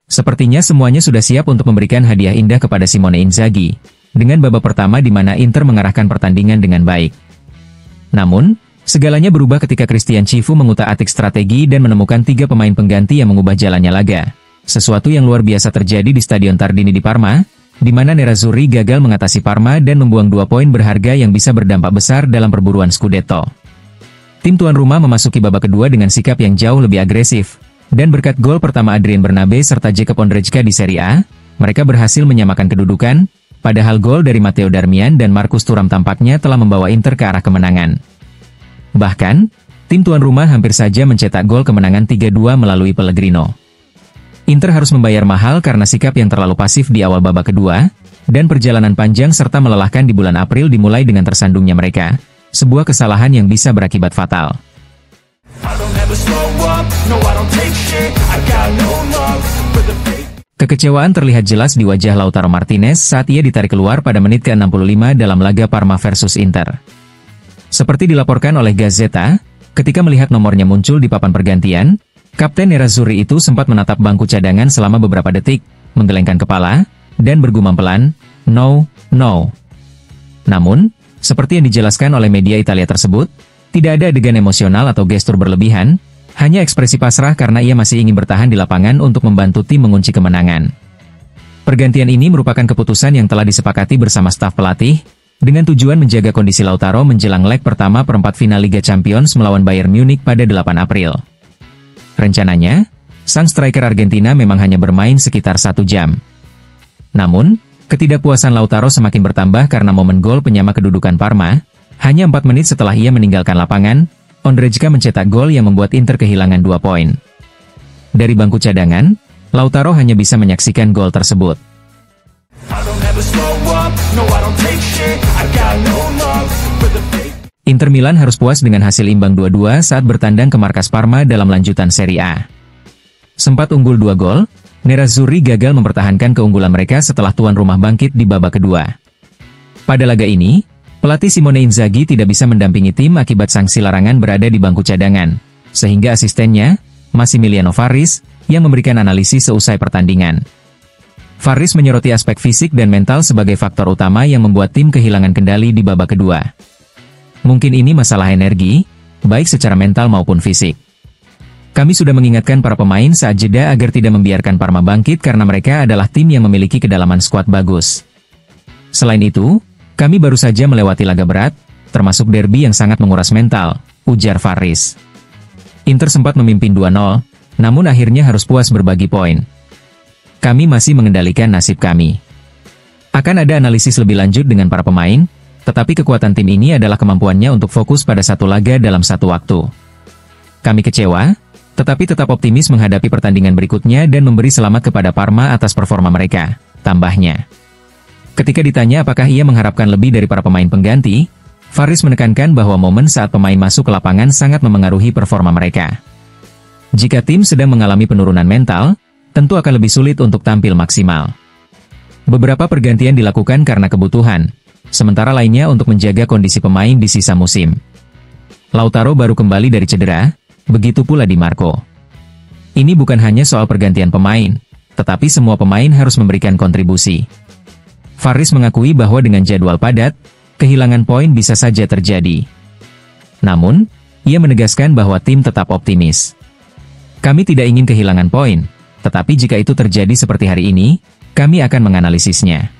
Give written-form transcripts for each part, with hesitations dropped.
Sepertinya semuanya sudah siap untuk memberikan hadiah indah kepada Simone Inzaghi, dengan babak pertama di mana Inter mengarahkan pertandingan dengan baik. Namun, segalanya berubah ketika Christian Chivu mengutak-atik strategi dan menemukan 3 pemain pengganti yang mengubah jalannya laga. Sesuatu yang luar biasa terjadi di Stadion Tardini di Parma, di mana Nerazzurri gagal mengatasi Parma dan membuang 2 poin berharga yang bisa berdampak besar dalam perburuan Scudetto. Tim tuan rumah memasuki babak kedua dengan sikap yang jauh lebih agresif, dan berkat gol pertama Adrien Bernabe serta Jacob Ondrejka di Serie A, mereka berhasil menyamakan kedudukan, padahal gol dari Matteo Darmian dan Marcus Thuram tampaknya telah membawa Inter ke arah kemenangan. Bahkan, tim tuan rumah hampir saja mencetak gol kemenangan 3-2 melalui Pellegrino. Inter harus membayar mahal karena sikap yang terlalu pasif di awal babak kedua, dan perjalanan panjang serta melelahkan di bulan April dimulai dengan tersandungnya mereka, sebuah kesalahan yang bisa berakibat fatal. Kekecewaan terlihat jelas di wajah Lautaro Martinez saat ia ditarik keluar pada menit ke-65 dalam laga Parma versus Inter. Seperti dilaporkan oleh Gazzetta, ketika melihat nomornya muncul di papan pergantian, Kapten Nerazzurri itu sempat menatap bangku cadangan selama beberapa detik, menggelengkan kepala, dan bergumam pelan, "No, no." Namun, seperti yang dijelaskan oleh media Italia tersebut, tidak ada adegan emosional atau gestur berlebihan, hanya ekspresi pasrah karena ia masih ingin bertahan di lapangan untuk membantu tim mengunci kemenangan. Pergantian ini merupakan keputusan yang telah disepakati bersama staf pelatih, dengan tujuan menjaga kondisi Lautaro menjelang leg pertama perempat final Liga Champions melawan Bayern Munich pada 8 April. Rencananya, sang striker Argentina memang hanya bermain sekitar 1 jam. Namun, ketidakpuasan Lautaro semakin bertambah karena momen gol penyama kedudukan Parma. Hanya 4 menit setelah ia meninggalkan lapangan, Ondrejka mencetak gol yang membuat Inter kehilangan 2 poin. Dari bangku cadangan, Lautaro hanya bisa menyaksikan gol tersebut. Inter Milan harus puas dengan hasil imbang 2-2 saat bertandang ke markas Parma dalam lanjutan Serie A. Sempat unggul 2 gol, Nerazzurri gagal mempertahankan keunggulan mereka setelah tuan rumah bangkit di babak kedua. Pada laga ini, pelatih Simone Inzaghi tidak bisa mendampingi tim akibat sanksi larangan berada di bangku cadangan, sehingga asistennya, Massimiliano Farris, yang memberikan analisis seusai pertandingan. Farris menyoroti aspek fisik dan mental sebagai faktor utama yang membuat tim kehilangan kendali di babak kedua. Mungkin ini masalah energi, baik secara mental maupun fisik. Kami sudah mengingatkan para pemain saat jeda agar tidak membiarkan Parma bangkit karena mereka adalah tim yang memiliki kedalaman skuad bagus. Selain itu, kami baru saja melewati laga berat, termasuk derby yang sangat menguras mental, ujar Farris. Inter sempat memimpin 2-0, namun akhirnya harus puas berbagi poin. Kami masih mengendalikan nasib kami. Akan ada analisis lebih lanjut dengan para pemain, tetapi kekuatan tim ini adalah kemampuannya untuk fokus pada satu laga dalam satu waktu. Kami kecewa, tetapi tetap optimis menghadapi pertandingan berikutnya dan memberi selamat kepada Parma atas performa mereka, tambahnya. Ketika ditanya apakah ia mengharapkan lebih dari para pemain pengganti, Farris menekankan bahwa momen saat pemain masuk ke lapangan sangat memengaruhi performa mereka. Jika tim sedang mengalami penurunan mental, tentu akan lebih sulit untuk tampil maksimal. Beberapa pergantian dilakukan karena kebutuhan, sementara lainnya untuk menjaga kondisi pemain di sisa musim. Lautaro baru kembali dari cedera, begitu pula Di Marco. Ini bukan hanya soal pergantian pemain, tetapi semua pemain harus memberikan kontribusi. Farris mengakui bahwa dengan jadwal padat, kehilangan poin bisa saja terjadi. Namun, ia menegaskan bahwa tim tetap optimis. Kami tidak ingin kehilangan poin, tetapi jika itu terjadi seperti hari ini, kami akan menganalisisnya.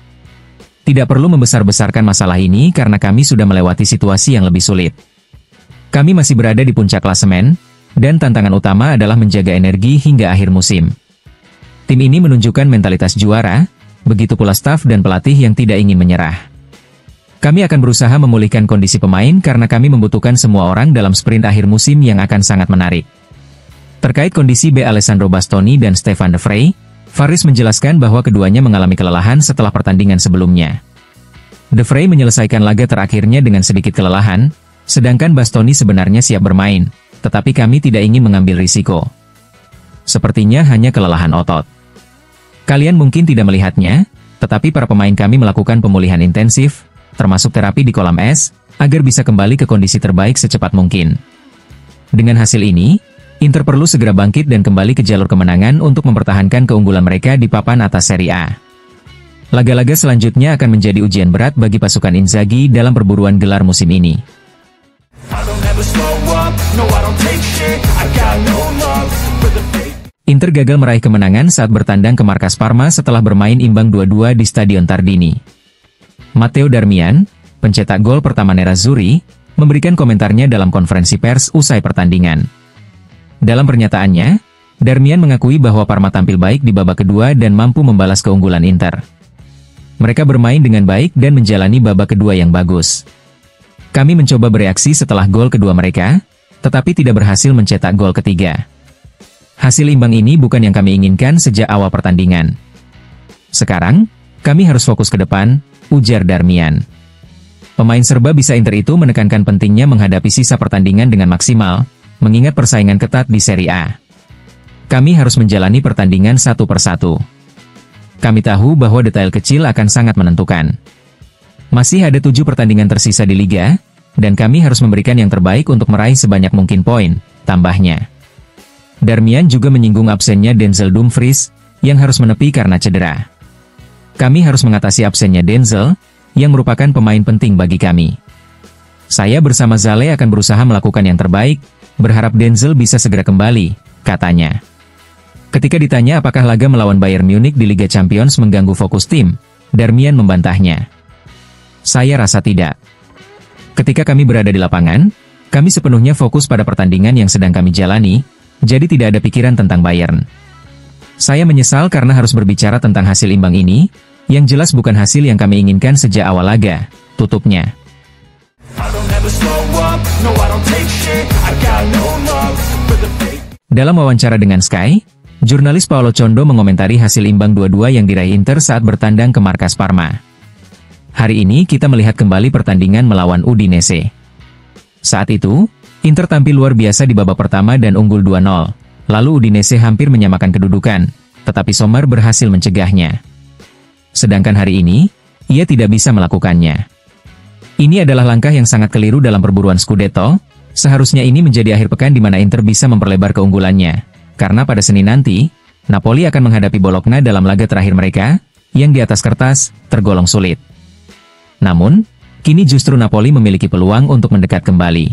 Tidak perlu membesar-besarkan masalah ini karena kami sudah melewati situasi yang lebih sulit. Kami masih berada di puncak klasemen, dan tantangan utama adalah menjaga energi hingga akhir musim. Tim ini menunjukkan mentalitas juara, begitu pula staf dan pelatih yang tidak ingin menyerah. Kami akan berusaha memulihkan kondisi pemain karena kami membutuhkan semua orang dalam sprint akhir musim yang akan sangat menarik. Terkait kondisi Alessandro Bastoni dan Stefan De Vrij, Farris menjelaskan bahwa keduanya mengalami kelelahan setelah pertandingan sebelumnya. De Vrij menyelesaikan laga terakhirnya dengan sedikit kelelahan, sedangkan Bastoni sebenarnya siap bermain, tetapi kami tidak ingin mengambil risiko. Sepertinya hanya kelelahan otot. Kalian mungkin tidak melihatnya, tetapi para pemain kami melakukan pemulihan intensif, termasuk terapi di kolam es, agar bisa kembali ke kondisi terbaik secepat mungkin. Dengan hasil ini, Inter perlu segera bangkit dan kembali ke jalur kemenangan untuk mempertahankan keunggulan mereka di papan atas Serie A. Laga-laga selanjutnya akan menjadi ujian berat bagi pasukan Inzaghi dalam perburuan gelar musim ini. Inter gagal meraih kemenangan saat bertandang ke markas Parma setelah bermain imbang 2-2 di Stadion Tardini. Matteo Darmian, pencetak gol pertama Nerazzurri, memberikan komentarnya dalam konferensi pers usai pertandingan. Dalam pernyataannya, Darmian mengakui bahwa Parma tampil baik di babak kedua dan mampu membalas keunggulan Inter. Mereka bermain dengan baik dan menjalani babak kedua yang bagus. Kami mencoba bereaksi setelah gol kedua mereka, tetapi tidak berhasil mencetak gol ketiga. Hasil imbang ini bukan yang kami inginkan sejak awal pertandingan. Sekarang, kami harus fokus ke depan, ujar Darmian. Pemain serba bisa Inter itu menekankan pentingnya menghadapi sisa pertandingan dengan maksimal, mengingat persaingan ketat di Serie A. Kami harus menjalani pertandingan satu persatu. Kami tahu bahwa detail kecil akan sangat menentukan. Masih ada 7 pertandingan tersisa di Liga, dan kami harus memberikan yang terbaik untuk meraih sebanyak mungkin poin, tambahnya. Darmian juga menyinggung absennya Denzel Dumfries, yang harus menepi karena cedera. Kami harus mengatasi absennya Denzel, yang merupakan pemain penting bagi kami. Saya bersama Zale akan berusaha melakukan yang terbaik, berharap Denzel bisa segera kembali, katanya. Ketika ditanya apakah laga melawan Bayern Munich di Liga Champions mengganggu fokus tim, Darmian membantahnya. Saya rasa tidak. Ketika kami berada di lapangan, kami sepenuhnya fokus pada pertandingan yang sedang kami jalani, jadi tidak ada pikiran tentang Bayern. Saya menyesal karena harus berbicara tentang hasil imbang ini, yang jelas bukan hasil yang kami inginkan sejak awal laga, tutupnya. Dalam wawancara dengan Sky, jurnalis Paolo Condo mengomentari hasil imbang 2-2 yang diraih Inter saat bertandang ke markas Parma. Hari ini kita melihat kembali pertandingan melawan Udinese. Saat itu, Inter tampil luar biasa di babak pertama dan unggul 2-0, lalu Udinese hampir menyamakan kedudukan, tetapi Sommer berhasil mencegahnya. Sedangkan hari ini, ia tidak bisa melakukannya. Ini adalah langkah yang sangat keliru dalam perburuan Scudetto, seharusnya ini menjadi akhir pekan di mana Inter bisa memperlebar keunggulannya, karena pada Senin nanti, Napoli akan menghadapi Bologna dalam laga terakhir mereka, yang di atas kertas, tergolong sulit. Namun, kini justru Napoli memiliki peluang untuk mendekat kembali.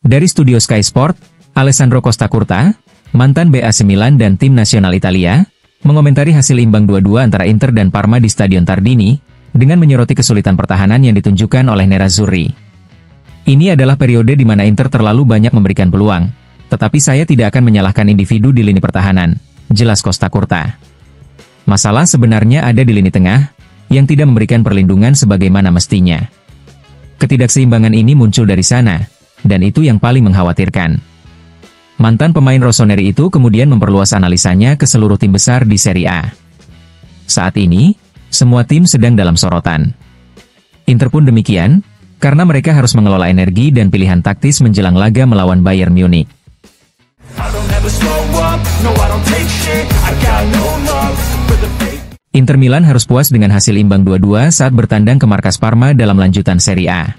Dari studio Sky Sport, Alessandro Costacurta, mantan AC Milan dan tim nasional Italia, mengomentari hasil imbang 2-2 antara Inter dan Parma di Stadion Tardini, dengan menyoroti kesulitan pertahanan yang ditunjukkan oleh Nerazzurri. Ini adalah periode di mana Inter terlalu banyak memberikan peluang, tetapi saya tidak akan menyalahkan individu di lini pertahanan, jelas Costacurta. Masalah sebenarnya ada di lini tengah, yang tidak memberikan perlindungan sebagaimana mestinya. Ketidakseimbangan ini muncul dari sana, dan itu yang paling mengkhawatirkan. Mantan pemain Rossoneri itu kemudian memperluas analisanya ke seluruh tim besar di Serie A. Saat ini, semua tim sedang dalam sorotan. Inter pun demikian, karena mereka harus mengelola energi dan pilihan taktis menjelang laga melawan Bayern Munich. Inter Milan harus puas dengan hasil imbang 2-2 saat bertandang ke markas Parma dalam lanjutan Serie A.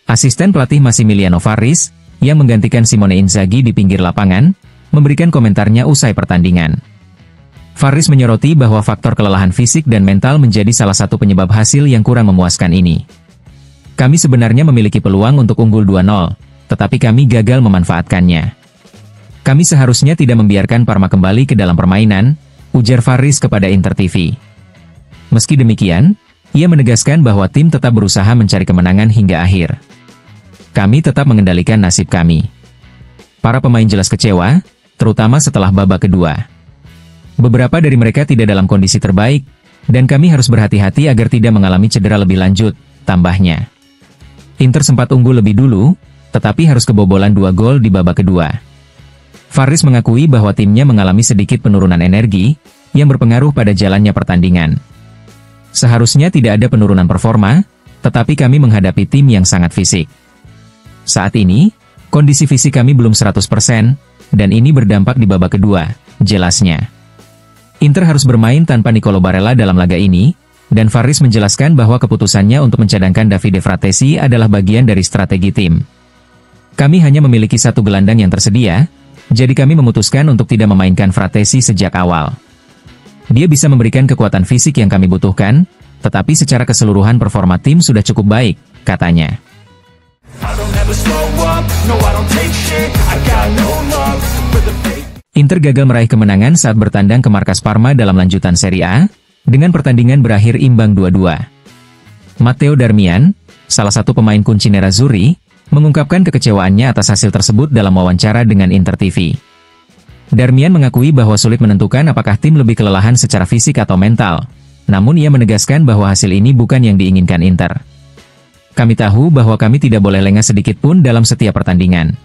Asisten pelatih Massimiliano Farris, yang menggantikan Simone Inzaghi di pinggir lapangan, memberikan komentarnya usai pertandingan. Farris menyoroti bahwa faktor kelelahan fisik dan mental menjadi salah satu penyebab hasil yang kurang memuaskan ini. Kami sebenarnya memiliki peluang untuk unggul 2-0, tetapi kami gagal memanfaatkannya. Kami seharusnya tidak membiarkan Parma kembali ke dalam permainan, ujar Farris kepada Inter TV. Meski demikian, ia menegaskan bahwa tim tetap berusaha mencari kemenangan hingga akhir. Kami tetap mengendalikan nasib kami. Para pemain jelas kecewa, terutama setelah babak kedua. Beberapa dari mereka tidak dalam kondisi terbaik, dan kami harus berhati-hati agar tidak mengalami cedera lebih lanjut, tambahnya. Inter sempat unggul lebih dulu, tetapi harus kebobolan 2 gol di babak kedua. Farris mengakui bahwa timnya mengalami sedikit penurunan energi, yang berpengaruh pada jalannya pertandingan. Seharusnya tidak ada penurunan performa, tetapi kami menghadapi tim yang sangat fisik. Saat ini, kondisi fisik kami belum 100%, dan ini berdampak di babak kedua, jelasnya. Inter harus bermain tanpa Nicolo Barella dalam laga ini, dan Faris menjelaskan bahwa keputusannya untuk mencadangkan Davide Fratesi adalah bagian dari strategi tim. Kami hanya memiliki satu gelandang yang tersedia, jadi kami memutuskan untuk tidak memainkan Fratesi sejak awal. Dia bisa memberikan kekuatan fisik yang kami butuhkan, tetapi secara keseluruhan performa tim sudah cukup baik, katanya. Inter gagal meraih kemenangan saat bertandang ke markas Parma dalam lanjutan Serie A, dengan pertandingan berakhir imbang 2-2. Matteo Darmian, salah satu pemain kunci Nerazzurri, mengungkapkan kekecewaannya atas hasil tersebut dalam wawancara dengan Inter TV. Darmian mengakui bahwa sulit menentukan apakah tim lebih kelelahan secara fisik atau mental, namun ia menegaskan bahwa hasil ini bukan yang diinginkan Inter. Kami tahu bahwa kami tidak boleh lengah sedikit pun dalam setiap pertandingan.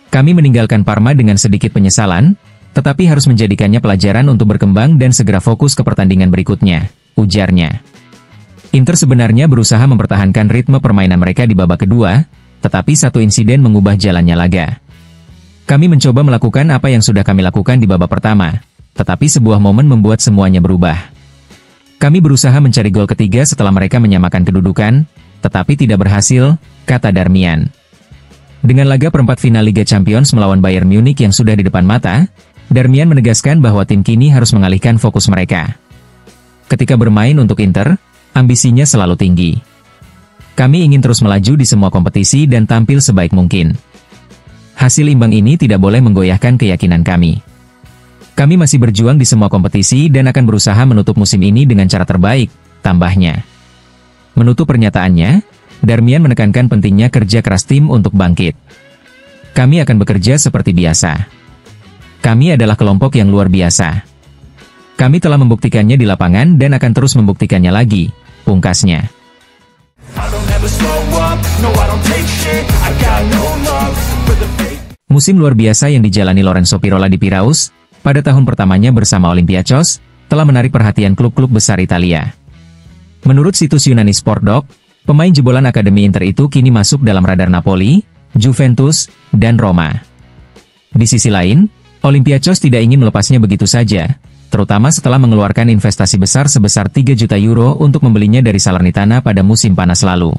Kami meninggalkan Parma dengan sedikit penyesalan, tetapi harus menjadikannya pelajaran untuk berkembang dan segera fokus ke pertandingan berikutnya, ujarnya. Inter sebenarnya berusaha mempertahankan ritme permainan mereka di babak kedua, tetapi satu insiden mengubah jalannya laga. Kami mencoba melakukan apa yang sudah kami lakukan di babak pertama, tetapi sebuah momen membuat semuanya berubah. Kami berusaha mencari gol ketiga setelah mereka menyamakan kedudukan, tetapi tidak berhasil, kata Darmian. Dengan laga perempat final Liga Champions melawan Bayern Munich yang sudah di depan mata, Darmian menegaskan bahwa tim kini harus mengalihkan fokus mereka. Ketika bermain untuk Inter, ambisinya selalu tinggi. Kami ingin terus melaju di semua kompetisi dan tampil sebaik mungkin. Hasil imbang ini tidak boleh menggoyahkan keyakinan kami. Kami masih berjuang di semua kompetisi dan akan berusaha menutup musim ini dengan cara terbaik, tambahnya. Menutup pernyataannya, Darmian menekankan pentingnya kerja keras tim untuk bangkit. Kami akan bekerja seperti biasa. Kami adalah kelompok yang luar biasa. Kami telah membuktikannya di lapangan dan akan terus membuktikannya lagi, pungkasnya. Musim luar biasa yang dijalani Lorenzo Pirola di Piraeus, pada tahun pertamanya bersama Olympiacos, telah menarik perhatian klub-klub besar Italia. Menurut situs Yunani Sportdoc, pemain jebolan Akademi Inter itu kini masuk dalam radar Napoli, Juventus, dan Roma. Di sisi lain, Olympiacos tidak ingin melepasnya begitu saja, terutama setelah mengeluarkan investasi besar sebesar 3 juta euro untuk membelinya dari Salernitana pada musim panas lalu.